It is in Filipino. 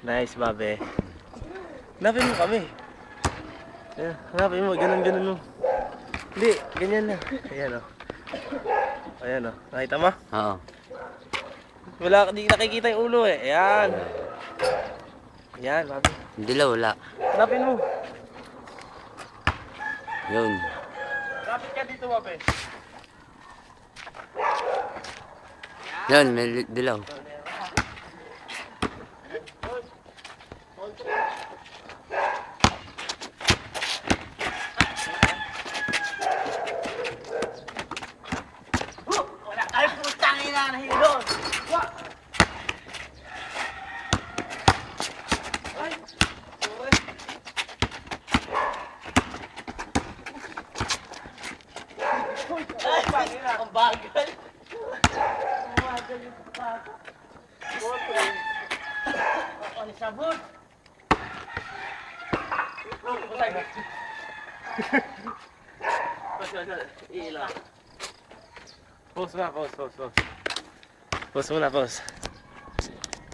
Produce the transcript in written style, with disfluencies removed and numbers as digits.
Nice, babe. Hanapin mo kami. Ayan, hanapin mo, ganun mo. Hindi, ganyan na. Ayan o. Ayan o, nakita mo? Oo. Wala, di nakikita yung ulo eh. Ayan. Ayan, babe. Hindi la, wala. Hanapin mo. Yun. Lapit ka dito, babe. Yun, may dilaw. Ay, putang ina, nahilo. Ay, sorry. Ay, ang bagal. Ang bagal yung bata. Ako ni sabon. Pause na, pause. Pause muna, pause.